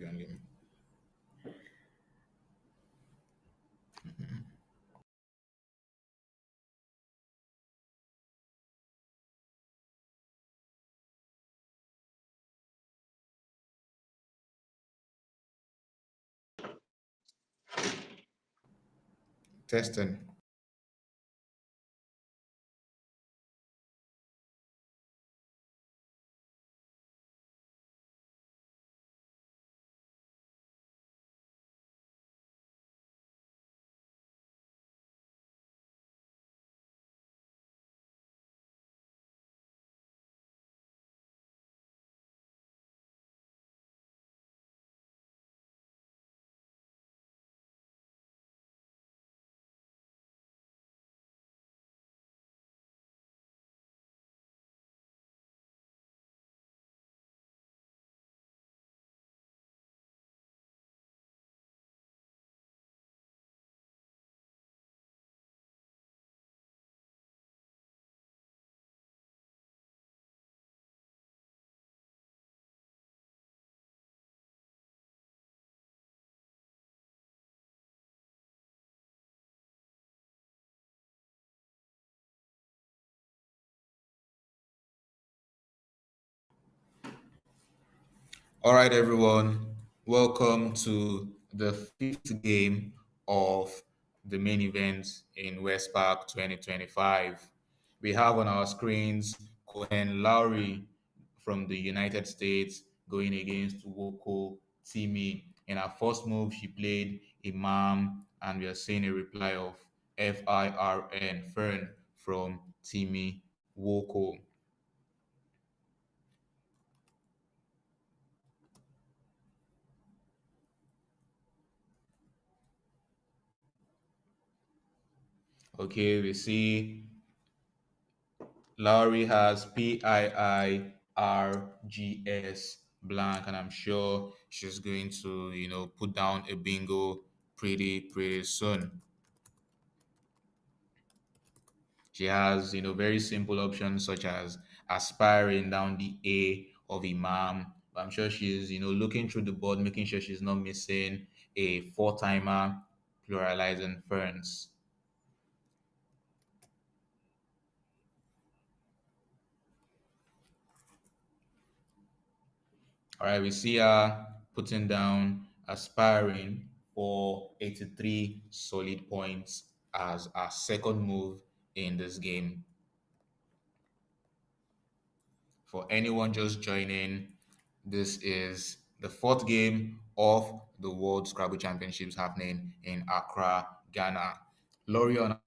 okay, endgame. Testing. All right, everyone. Welcome to the fifth game of the main event in WESPAC 2025. We have on our screens Cohen Laurie from the United States going against Woko Timi. In her first move, she played Imam, and we are seeing a reply of FIRN, Fern, from Timi Woko. Okay, we see Laurie has PIIRGS blank, and I'm sure she's going to, put down a bingo pretty soon. She has, very simple options such as aspiring down the A of Imam. But I'm sure she's, looking through the board, making sure she's not missing a four-timer pluralizing ferns. All right, we see her putting down aspiring for 83 solid points as our second move in this game. For anyone just joining, this is the fourth game of the World Scrabble Championships happening in Accra, Ghana. Laurie on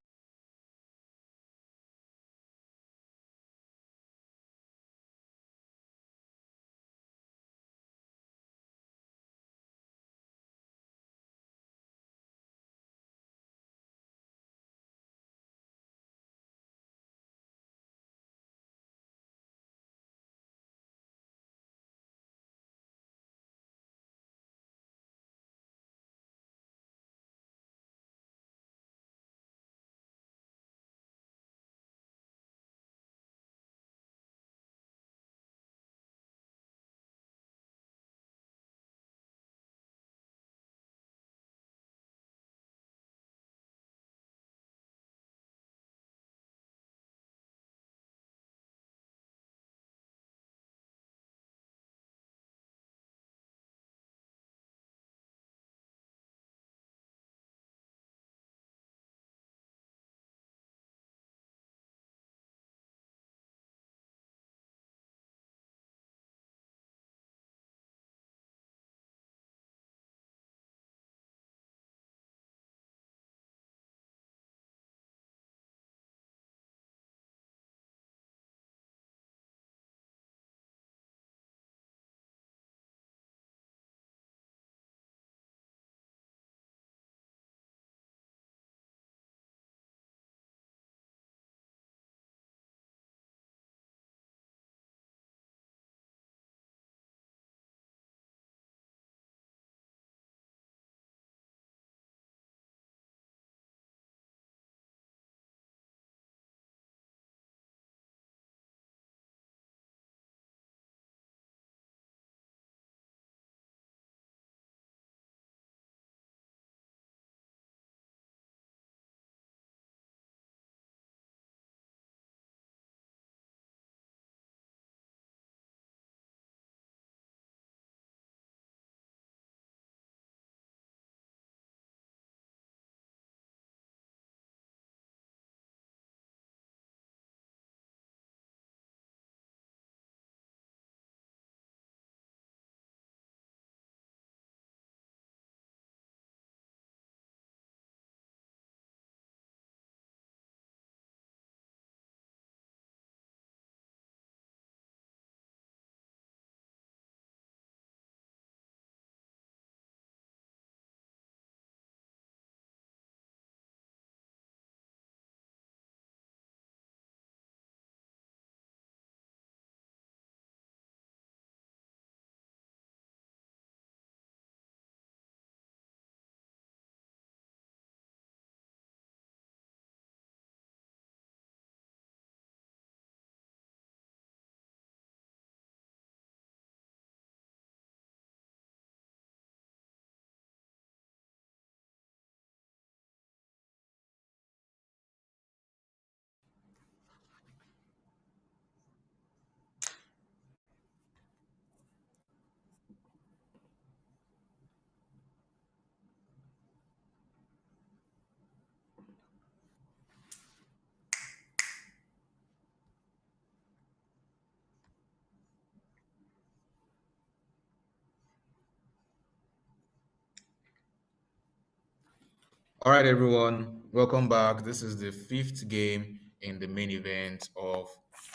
All right, everyone, welcome back. This is the fifth game in the main event of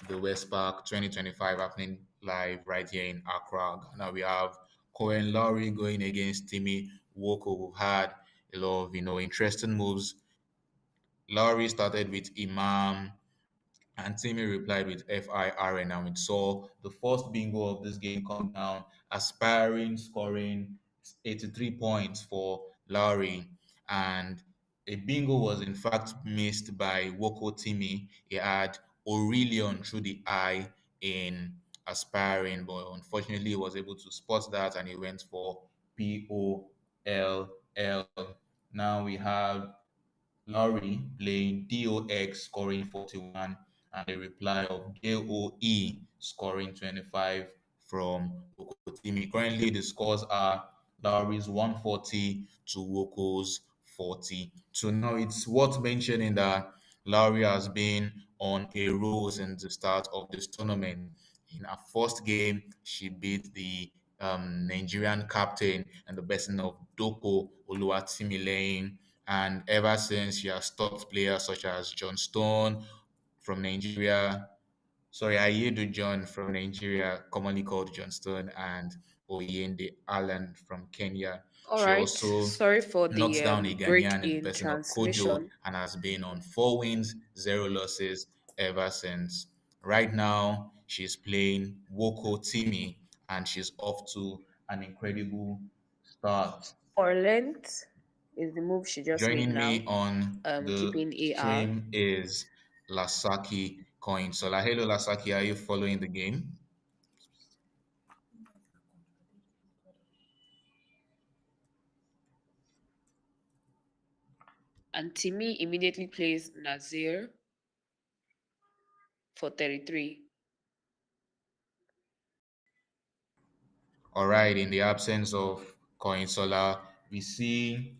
the WESPAC 2025 happening live right here in Accra. Now we have Cohen Laurie going against Timi Woko. We've had a lot of interesting moves. Laurie started with Imam, and Timmy replied with FIRN, and we saw the first bingo of this game come down, aspiring, scoring 83 points for Laurie. And a bingo was in fact missed by Woko Timmy. He had Aurelion through the eye in aspiring, but unfortunately he was able to spot that and he went for POLL. Now we have Laurie playing DOX scoring 41 and a reply of JOE scoring 25 from Okotimi. Currently, the scores are Laurie's 140 to Woko's 40. So now it's worth mentioning that Laurie has been on a roll since the start of this tournament. In her first game, she beat the Nigerian captain and the person of Doko Oluwatimileyin, and ever since she has stopped players such as John Stone from Nigeria, sorry, Ayedu John from Nigeria, commonly called John Stone, and Oyende Allen from Kenya. All She right. also Sorry for knocks the down a break Ghanaian in the in person of Kojo transmission. and has been on 4 wins, 0 losses ever since. Right now, she's playing Woko Timi and she's off to an incredible start. For length is the move she just made Joining now. me on the Keeping AR. stream is Lasaki Coin. So, hello, Lasaki, are you following the game? And Timmy immediately plays Nazir for 33. All right, in the absence of Coin Solar, we see.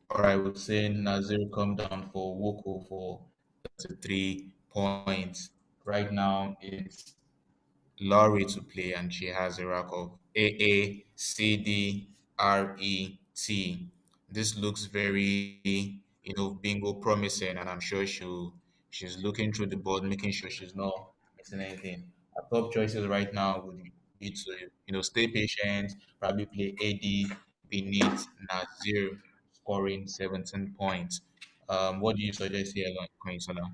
All right, we're saying Nazir come down for Woko for 33 points. Right now, it's Laurie to play, and she has a rack of AACDRET. This looks very, bingo promising, and I'm sure she's looking through the board, making sure she's not missing anything. Our top choices right now would be to, stay patient, probably play AD beneath Nazir, scoring 17 points. What do you suggest here, Koinsola?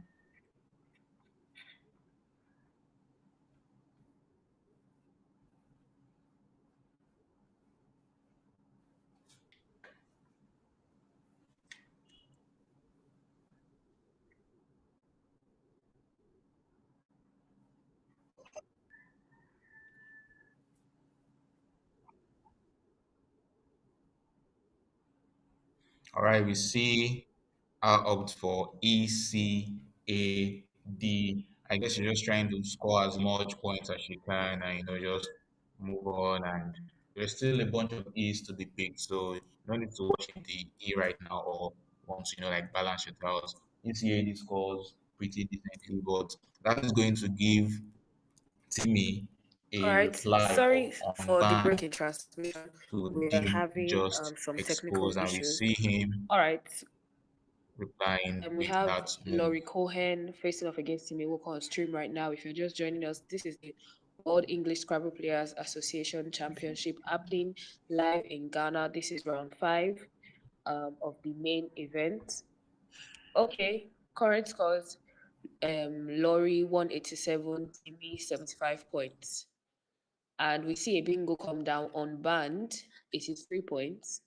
All right, we see I opt for ECAD. I guess you're just trying to score as much points as you can and just move on. And there's still a bunch of E's to be picked, so you don't need to watch the E right now or want to like balance your tiles. ECAD scores pretty decently, but that is going to give Timmy All a right. reply Sorry or for the unbanned break in transmission. to We are deem having just some technical exposed, and we issues. see him All right. replying And we with have that move. Laurie Cohen facing off against Timi Woko on stream right now. If you're just joining us, this is the World English Scrabble Players Association Championship happening live in Ghana. This is round five of the main event. Okay, current scores: Laurie 187, Timmy 75 points. And we see a bingo come down on band, 83 points.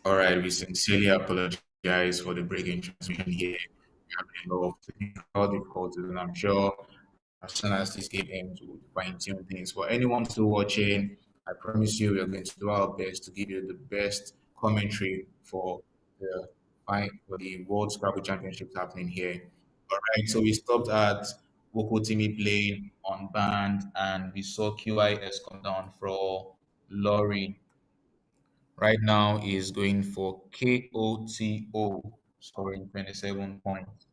All right, we sincerely apologize for the break in transmission here. We have a lot of technical difficulties, and I'm sure as soon as this game ends, we'll fine tune things. For anyone still watching, I promise you we're going to do our best to give you the best commentary for the World Scrabble Championships happening here. All right, so we stopped at Woko Timi playing on band, and we saw QIS come down for Laurie. Right now is going for KOTO, scoring 27 points.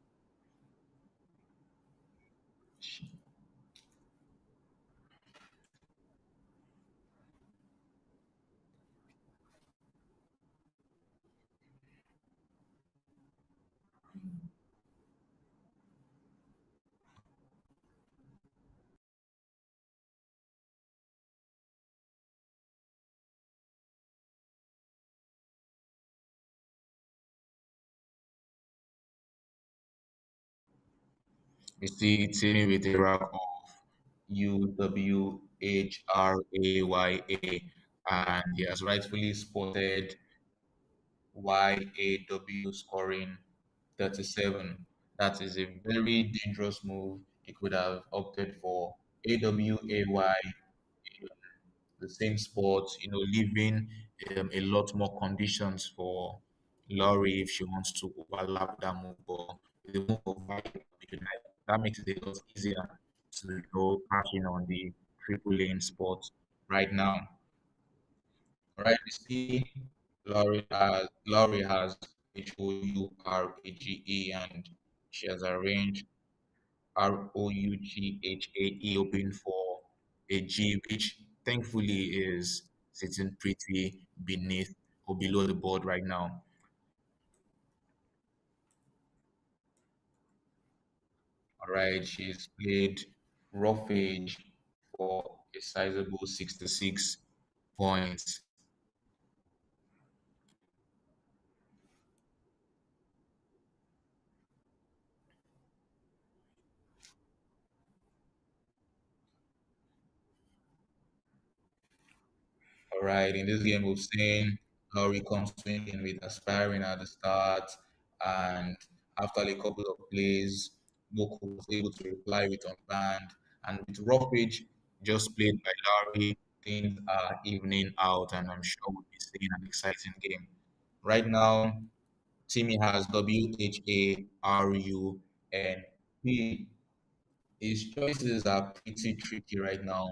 We see Timmy with a rack of UWHRAYA, and he has rightfully spotted YAW scoring 37. That is a very dangerous move. He could have opted for AWAY, the same sport, leaving a lot more conditions for Laurie if she wants to overlap that move. But with the move of United, that makes it a lot easier to go crashing on the triple lane spot right now. All right, we see Laurie has HOURAGE, and she has arranged ROUGHAE open for a G, which thankfully is sitting pretty beneath or below the board right now. All right, she's played rough age for a sizable 66 points. All right, in this game, we've seen Laurie come swinging with aspiring at the start, and after a couple of plays, Woko was able to reply with unbanned. And with roughage just played by Laurie, things are evening out, and I'm sure we'll be seeing an exciting game. Right now, Timmy has WHARUNP. His choices are pretty tricky right now,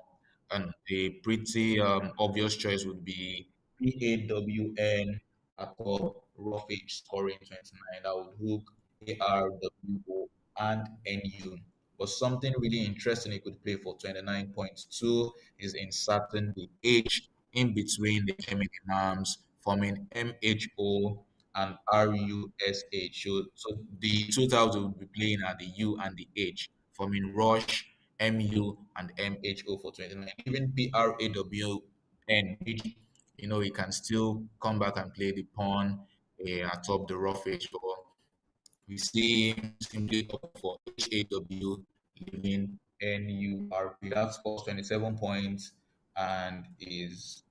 and a pretty obvious choice would be PAWN at top, rough age scoring 29. That would hook ARWO and NU. But something really interesting he could play for 29.2 is inserting the H in between the geminate arms, forming MHO and RUSH. So the two tiles will be playing are the U and the H, forming Rush, MU, and MHO for 29. Even PRAWN, which he can still come back and play the pawn atop the rough edge. But we see him simply opt for HAW, leaving NURP. That scores 27 points and is.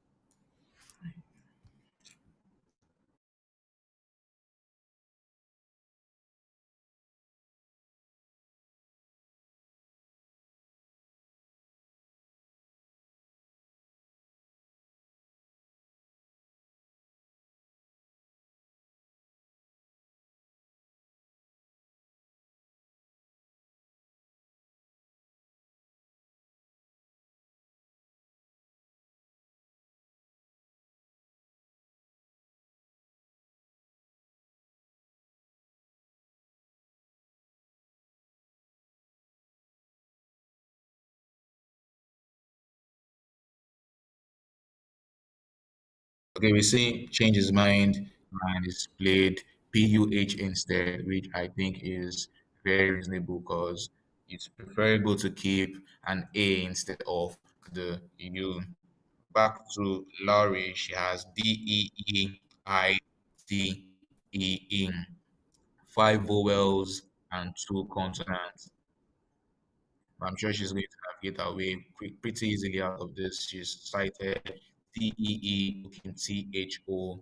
Okay, we see change his mind and is played PUH instead, which I think is very reasonable because it's preferable to keep an A instead of the U. Back to Laurie, she has DEEITE, five vowels and two consonants. I'm sure she's going to navigate her way pretty easily out of this. She's cited TEE, looking THO,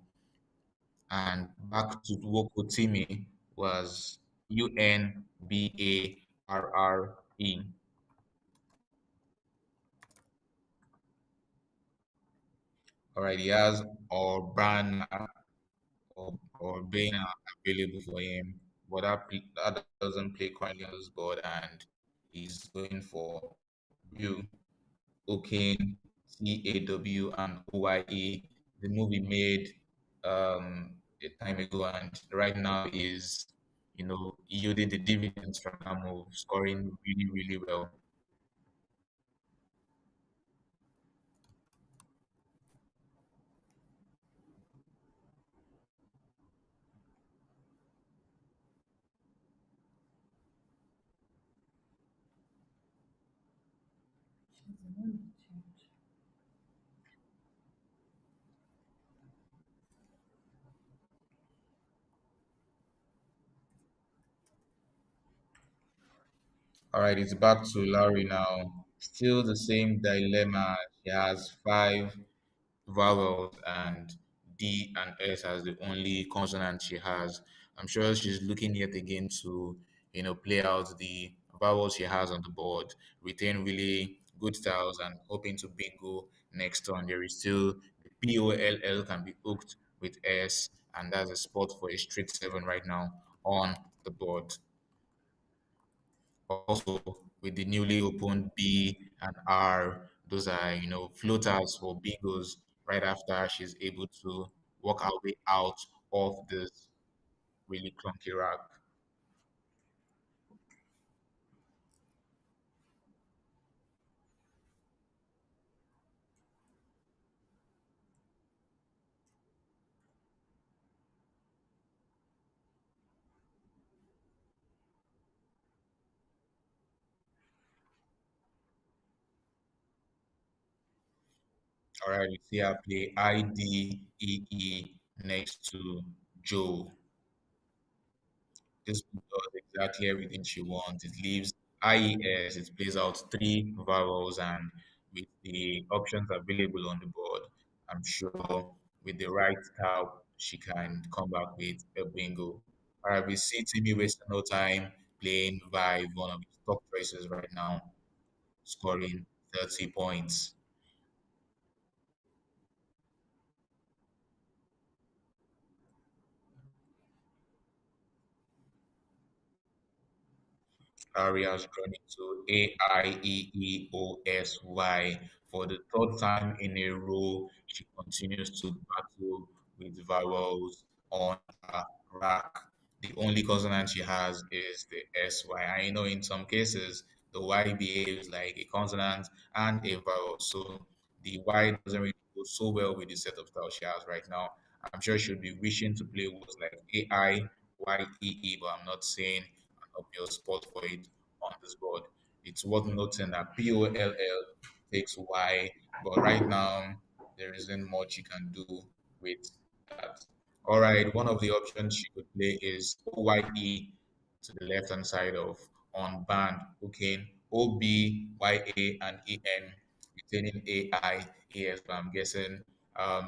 and back to Woko Timi was UNBARRE. All right, he has Urbana or Bana available for him, but that doesn't play currently on this board, and he's going for you, Okin, CAW, and OYE. The movie made a time ago, and right now is yielding the dividends from that move, scoring really, really well. All right, it's back to Larry now. Still the same dilemma. She has five vowels and D and S as the only consonant she has. I'm sure she's looking yet again to, play out the vowels she has on the board, retain really good styles, and hoping to bingo next turn. There is still the POLL can be hooked with S, and that's a spot for a straight seven right now on the board. Also, with the newly opened B and R, those are, floaters for bingos right after she's able to work our way out of this really clunky rack. All right, you see her play IDEE next to Joe. This book does exactly everything she wants. It leaves IES, it plays out three vowels, and with the options available on the board, I'm sure with the right tile, she can come back with a bingo. All right, we see Timmy wasting no time playing Vive, one of his top choices right now, scoring 30 points. Ari has grown into AIEEOSY for the third time in a row. She continues to battle with vowels on her rack. The only consonant she has is the SY. I know in some cases the Y behaves like a consonant and a vowel, so the Y doesn't really go so well with the set of styles she has right now. I'm sure she'll be wishing to play words like AIYEE, but I'm not saying an obvious spot for it on this board. It's worth noting that POLL takes Y, but right now there isn't much you can do with that. All right, one of the options she could play is OYE to the left hand side of on band, hooking OBYA and EN, retaining AI, AS, but I'm guessing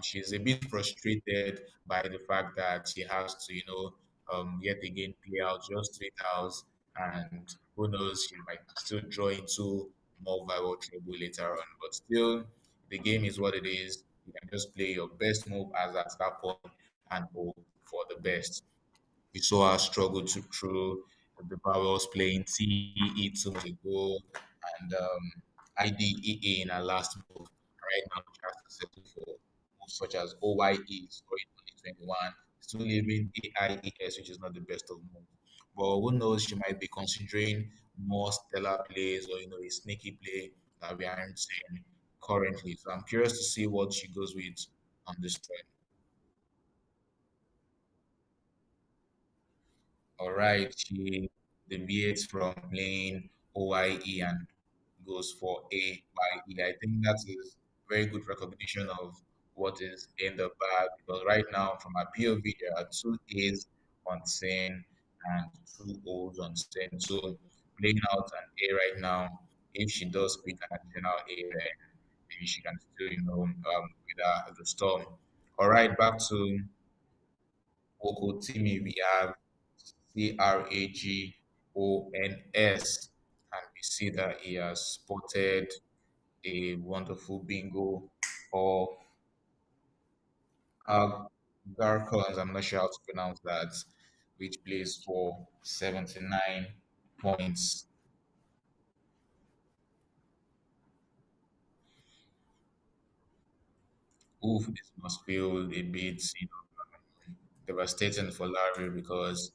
she's a bit frustrated by the fact that she has to, yet again play out just three tiles, and who knows, she might still draw into more viral trouble later on. But still, the game is what it is. You can just play your best move as at that point and hope for the best. We saw her struggle to through the barrels playing TEE 2 months ago and IDEA in her last move. Right now, she has to settle for moves such as OYE scoring 2021, still leaving AIES, which is not the best of moves. But who knows, she might be considering more stellar plays or a sneaky play that we aren't seeing currently. So I'm curious to see what she goes with on this trend. All right, she deviates from playing OYE and goes for AYE. I think that is very good recognition of what is in the bag because right now, from a POV, there are two A's on scene and two O's on scene. So playing out an A right now, if she does pick an additional A, then maybe she can still, with the storm. All right, back to Woko Timi, we have CRAGONS, and we see that he has spotted a wonderful bingo of Garcons. I'm not sure how to pronounce that, which plays for 79 points. Oof, this must feel a bit, devastating for Larry because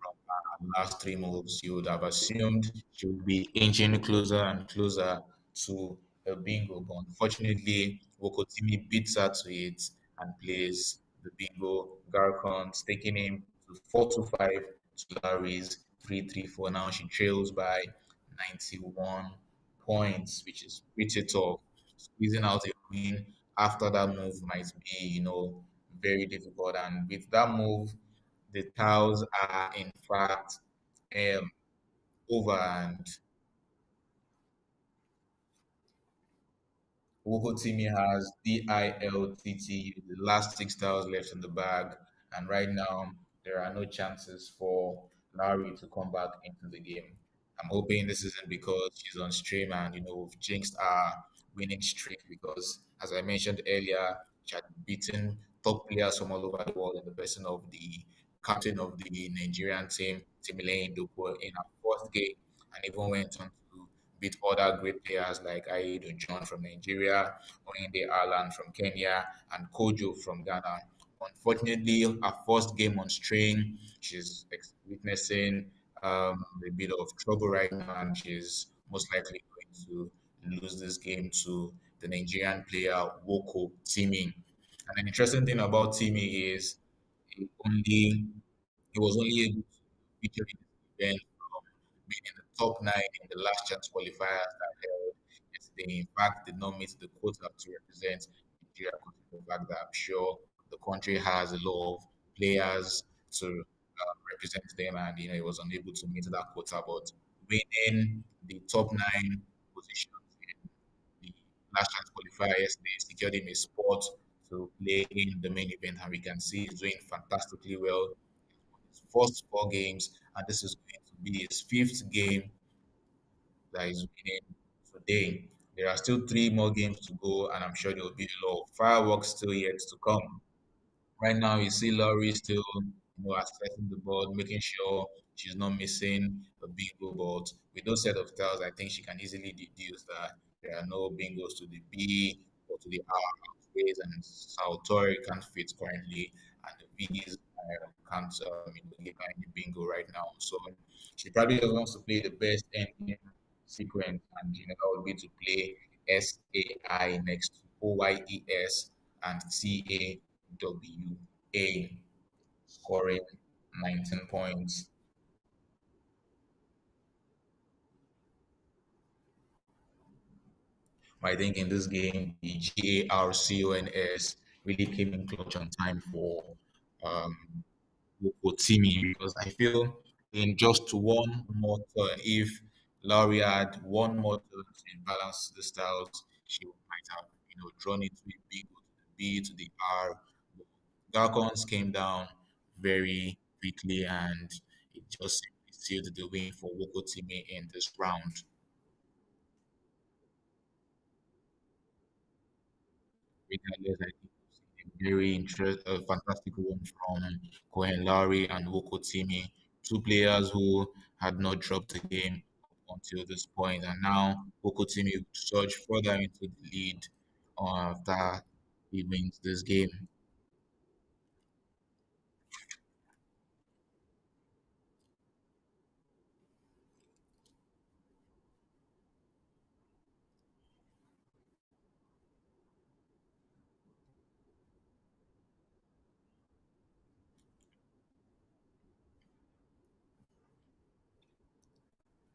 from her last three moves, you would have assumed she would be inching closer and closer to a bingo. But unfortunately, Wokotimi beats her to it and plays the bingo Garcons, taking him to 4-5 to Larry's 3-3-4. Now she trails by 91 points, which is pretty tough. Squeezing out a win after that move might be, very difficult. And with that move, the tiles are in fact um, over, and Timi has DILTT, the last six tiles left in the bag, and right now there are no chances for Laurie to come back into the game. I'm hoping this isn't because she's on stream and we've jinxed our winning streak because, as I mentioned earlier, she had beaten top players from all over the world in the person of the captain of the Nigerian team, Timileyin Dopo, in her first game, and even went on to beat other great players like Aido John from Nigeria, Oyinde Alan from Kenya, and Kojo from Ghana Unfortunately, her first game on strain, she's witnessing a bit of trouble right now, and she's most likely going to lose this game to the Nigerian player Woko Timi. And an interesting thing about Timi is he only he was only able to feature in this event from being in the top nine in the last chance qualifiers that held yesterday. In fact, did not meet the quota to represent Nigeria, considering the fact that I'm sure the country has a lot of players to represent them, and he was unable to meet that quota. But winning the top nine positions in the last chance qualifier yesterday secured him a spot to play in the main event, and we can see he's doing fantastically well. His first four games, and this is going to be his fifth game that he's winning today. There are still three more games to go, and I'm sure there will be a lot of fireworks still yet to come. Right now, you see Laurie still, accessing the board, making sure she's not missing a bingo. But with those set of tiles, I think she can easily deduce that there are no bingos to the B or to the R ways, and Saltori can't fit currently, and the V's can't give her any bingo right now. So she probably just wants to play the best endgame sequence, and that would be to play SAI next to OYES and TAWA, scoring 19 points. I think in this game, the GARCONS really came in clutch on time for um, Timi, because I feel in just one more turn, if Laurie had one more turn to balance the styles, she might have drawn it to the B, to the B to the R. Garcons came down very quickly, and it just simply sealed the win for Woko Timi in this round. Regardless, I think we've seen a fantastic one from Cohen Laurie and Woko Timi, two players who had not dropped a game until this point, and now Woko Timi will surge further into the lead after he wins this game.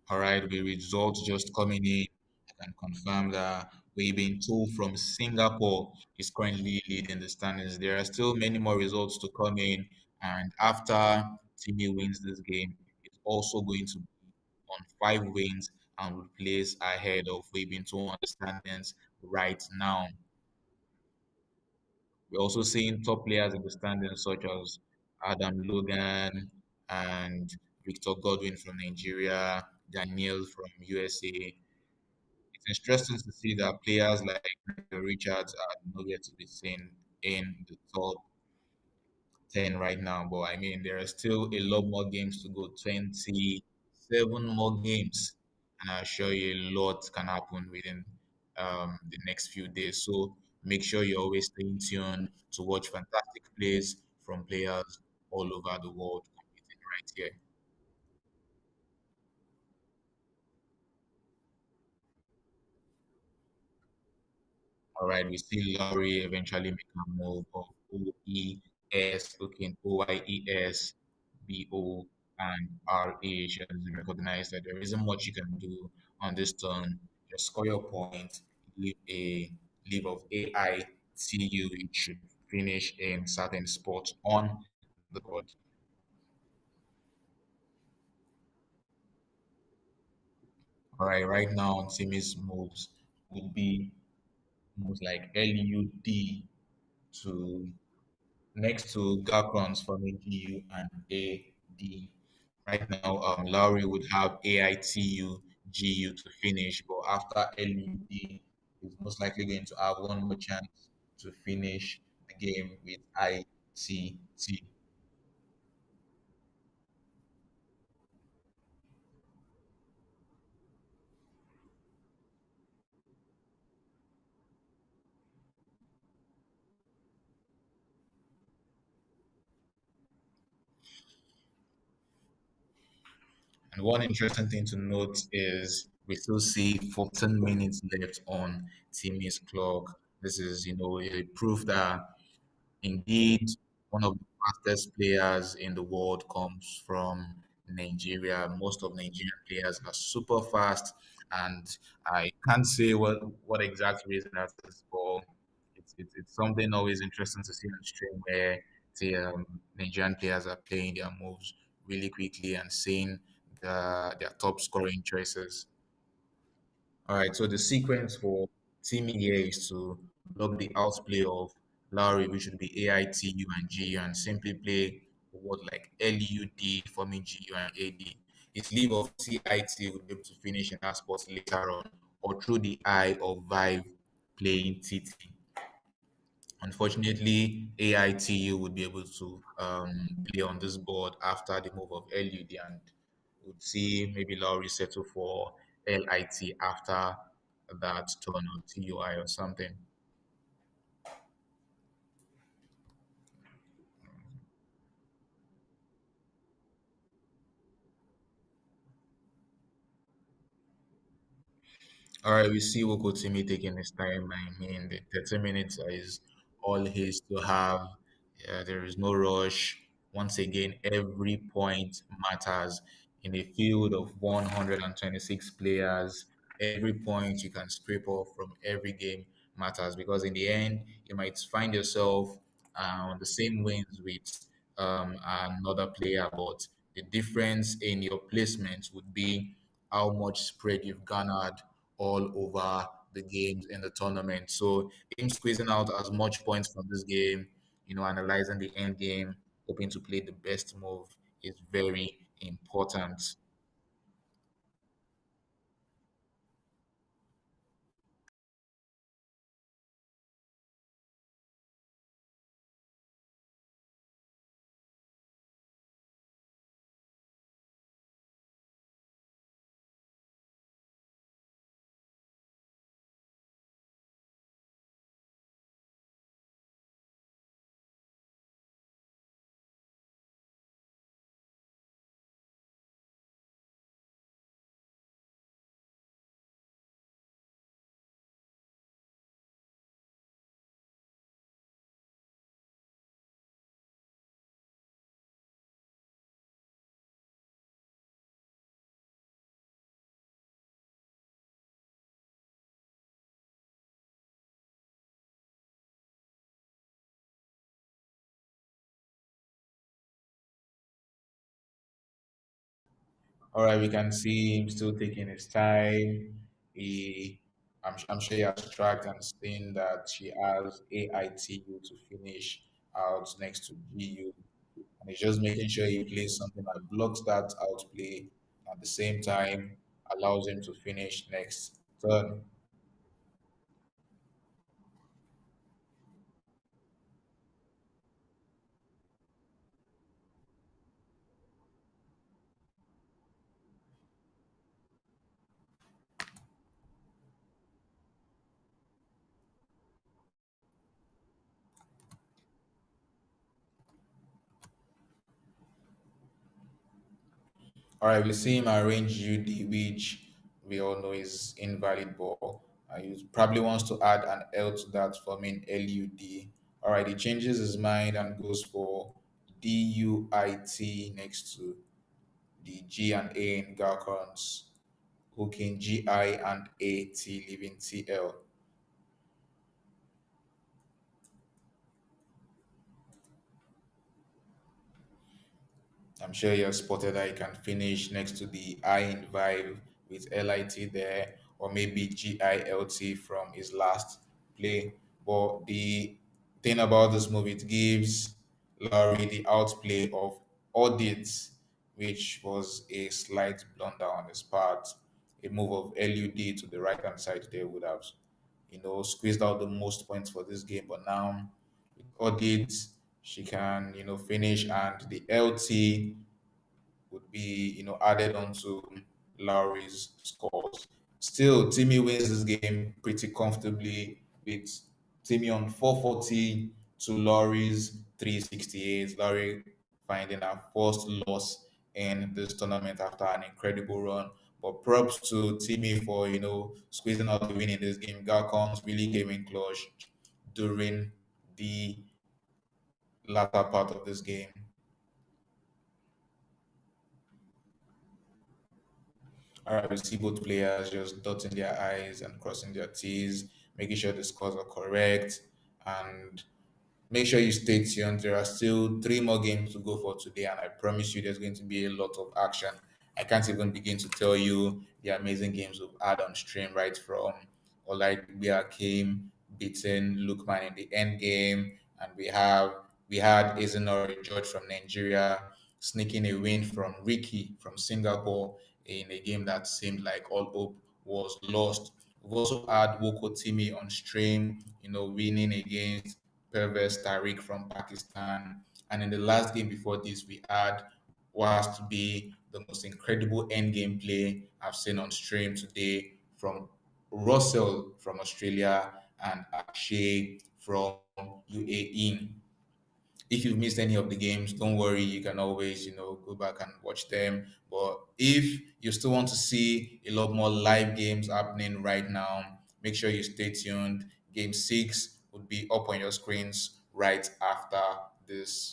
All right, with results just coming in, I can confirm that Wei Tool from Singapore is currently leading the standings. There are still many more results to come in, and after Timmy wins this game, it's also going to be on 5 wins and will place ahead of Wei Tool on the standings right now. We're also seeing top players in the standings such as Adam Logan and Victor Godwin from Nigeria, Daniel from USA. It's interesting to see that players like Richards are nowhere to be seen in the top 10 right now. But I mean, there are still a lot more games to go, 27 more games. And I assure you a lot can happen within the next few days. So make sure you're always staying tuned to watch fantastic plays from players all over the world competing right here. All right, we see Laurie eventually make a move of OES, looking OYES, BO, and RA. She has recognized that there isn't much you can do on this turn. Just score your point, leave of AITU. It should finish in certain spots on the board. All right, right now, Timmy's moves would be moves like LUD to next to Gacrons from AGU and AD. Right now, Laurie would have AITU, GU to finish, but after LUD, he's most likely going to have one more chance to finish the game with ITT. And one interesting thing to note is we still see 14 minutes left on Timi's clock. This is, a proof that indeed one of the fastest players in the world comes from Nigeria. Most of Nigerian players are super fast, and I can't say what exact reason that is, but it's something always interesting to see on stream where Nigerian players are playing their moves really quickly and seeing their top scoring choices. All right, so the sequence for Timmy here is to block the outplay of Laurie, which would be AITU and GU, and simply play a word like LUD forming GU and AD. His leave of TIT would be able to finish in that spot later on, or through the eye of Vive playing TT. Unfortunately, AITU would be able to play on this board after the move of LUD, and would see maybe Laurie settle for LIT after that turn or TUI or something. All right, we see Woko Timi taking his time. I mean, the 30 minutes is all his to have. Yeah, there is no rush. Once again, every point matters in a field of 126 players. Every point you can scrape off from every game matters because in the end, you might find yourself on the same wins with another player, but the difference in your placement would be how much spread you've garnered all over the games in the tournament. So him squeezing out as much points from this game, analyzing the end game, hoping to play the best move is very important. All right, we can see him still taking his time. I'm sure he has tracked and seen that she has AITU to finish out next to GU. And he's just making sure he plays something that blocks that outplay at the same time allows him to finish next turn. All right, we see him arrange UD, which we all know is invalid ball. He probably wants to add an L to that, forming LUD. All right, he changes his mind and goes for DUIT next to the G and A in Galcons, hooking GI and AT, leaving TL. I'm sure you have spotted that he can finish next to the I in Vive with LIT there, or maybe GILT from his last play. But the thing about this move, it gives Laurie the outplay of audits, which was a slight blunder on his part. A move of LUD to the right hand side there would have, squeezed out the most points for this game. But now with audits, she can, finish, and the LT would be, added onto Lowry's scores. Still, Timmy wins this game pretty comfortably with Timmy on 440 to Lowry's 368. Lowry finding her first loss in this tournament after an incredible run. But props to Timmy for squeezing out the win in this game. Galcons really came in clutch during the latter part of this game. All right, we see both players just dotting their I's and crossing their T's, making sure the scores are correct, and make sure you stay tuned. There are still three more games to go for today, and I promise you there's going to be a lot of action. I can't even begin to tell you the amazing games we've had on stream, right from Olaigbe came beating Lukman in the end game, and we had Izanori George from Nigeria sneaking a win from Ricky from Singapore in a game that seemed like all hope was lost. We've also had Woko Timi on stream, winning against Pervez Tariq from Pakistan. And in the last game before this, we had what has to be the most incredible endgame play I've seen on stream today from Russell from Australia and Akshay from UAE. If you've missed any of the games, don't worry, you can always go back and watch them. But if you still want to see a lot more live games happening right now, make sure you stay tuned. Game 6 would be up on your screens right after this.